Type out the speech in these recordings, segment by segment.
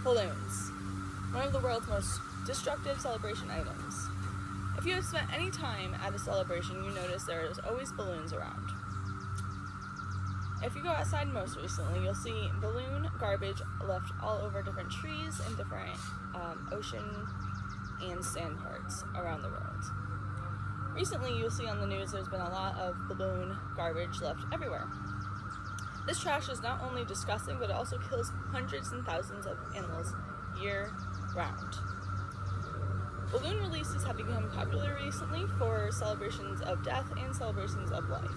Balloons, one of the world's most destructive celebration items. If you have spent any time at a celebration, you notice there is always balloons around. If you go outside most recently, you'll see balloon garbage left all over different trees and different ocean and sand parks around the world. Recently, you'll see on the news there's been a lot of balloon garbage left everywhere. This trash is not only disgusting, but it also kills hundreds and thousands of animals year-round. Balloon releases have become popular recently for celebrations of death and celebrations of life.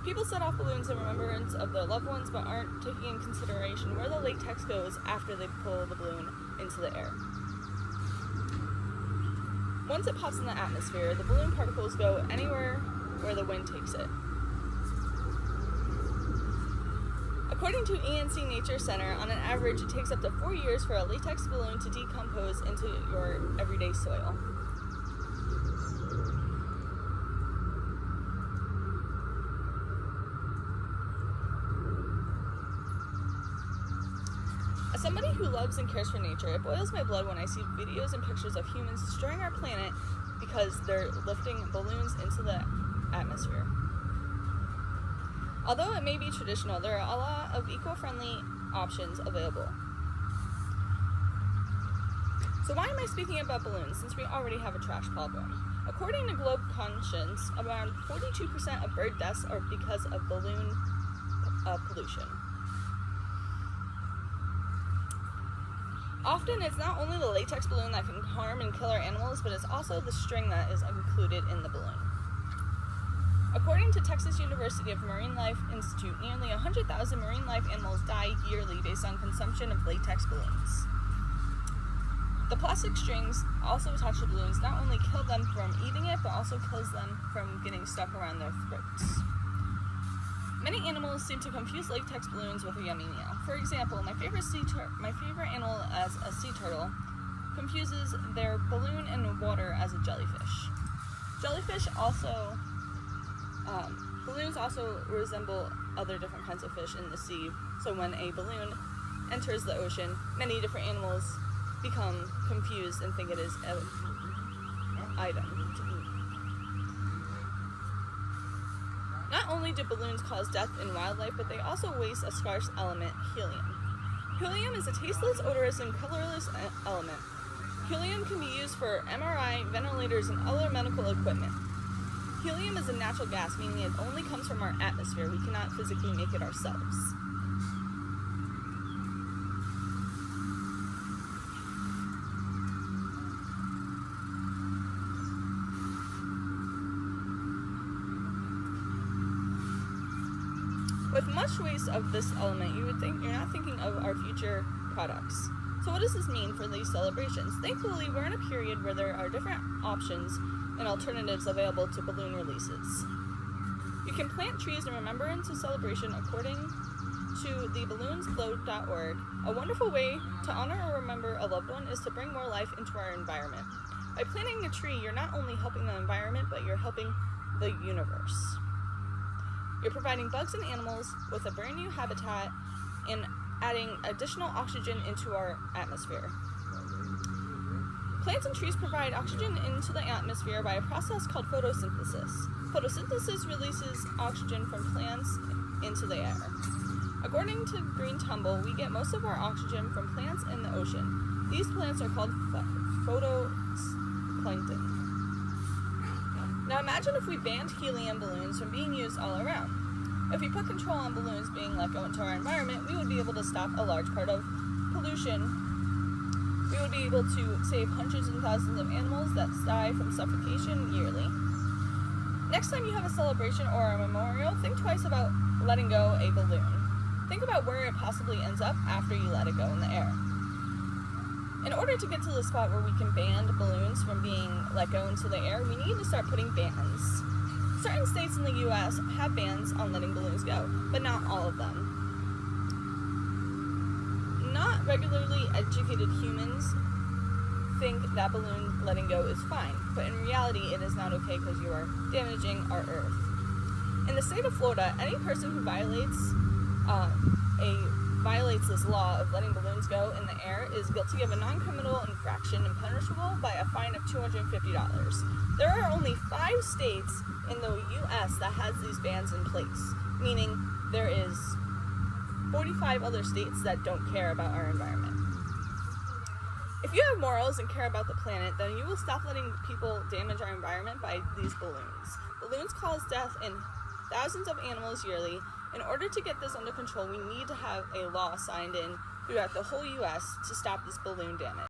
People set off balloons in remembrance of their loved ones, but aren't taking in consideration where the latex goes after they pull the balloon into the air. Once it pops in the atmosphere, the balloon particles go anywhere where the wind takes it. According to ENC Nature Center, on an average, it takes up to 4 years for a latex balloon to decompose into your everyday soil. As somebody who loves and cares for nature, it boils my blood when I see videos and pictures of humans destroying our planet because they're lifting balloons into the atmosphere. Although it may be traditional, there are a lot of eco-friendly options available. So why am I speaking about balloons since we already have a trash problem? According to Globe Conscience, around 42% of bird deaths are because of balloon pollution. Often it's not only the latex balloon that can harm and kill our animals, but it's also the string that is included in the balloon. According to Texas University of Marine Life Institute, nearly 100,000 marine life animals die yearly based on consumption of latex balloons. The plastic strings also attached to balloons not only kill them from eating it, but also kills them from getting stuck around their throats. Many animals seem to confuse latex balloons with a yummy meal. For example, my favorite animal as a sea turtle confuses their balloon in water as a jellyfish. Balloons also resemble other different kinds of fish in the sea, so when a balloon enters the ocean, many different animals become confused and think it is an item to eat. Not only do balloons cause death in wildlife, but they also waste a scarce element, helium. Helium is a tasteless, odorless, and colorless element. Helium can be used for MRI, ventilators, and other medical equipment. Helium is a natural gas, meaning it only comes from our atmosphere. We cannot physically make it ourselves. With much waste of this element, you would think you're not thinking of our future products. So what does this mean for these celebrations? Thankfully, we're in a period where there are different options and alternatives available to balloon releases. You can plant trees in remembrance of celebration according to the balloonsfloat.org. A wonderful way to honor or remember a loved one is to bring more life into our environment. By planting a tree, you're not only helping the environment, but you're helping the universe. You're providing bugs and animals with a brand new habitat and adding additional oxygen into our atmosphere. Plants and trees provide oxygen into the atmosphere by a process called photosynthesis. Photosynthesis releases oxygen from plants into the air. According to Green Tumble, we get most of our oxygen from plants in the ocean. These plants are called photoplankton. Now imagine if we banned helium balloons from being used all around. If we put control on balloons being let go into our environment, we would be able to stop a large part of pollution. We would be able to save hundreds and thousands of animals that die from suffocation yearly. Next time you have a celebration or a memorial, think twice about letting go a balloon. Think about where it possibly ends up after you let it go in the air. In order to get to the spot where we can ban balloons from being let go into the air, we need to start putting bans. Certain states in the U.S. have bans on letting balloons go, but not all of them. Not regularly educated humans think that balloon letting go is fine, but in reality it is not okay because you are damaging our earth. In the state of Florida, any person who violates a violates this law of letting balloons go in the air is guilty of a non-criminal infraction and punishable by a fine of $250. There are only 5 states in the U.S. that has these bans in place, meaning there is 45 other states that don't care about our environment. If you have morals and care about the planet, then you will stop letting people damage our environment by these balloons. Balloons cause death in thousands of animals yearly. In order to get this under control, we need to have a law signed in throughout the whole U.S. to stop this balloon damage.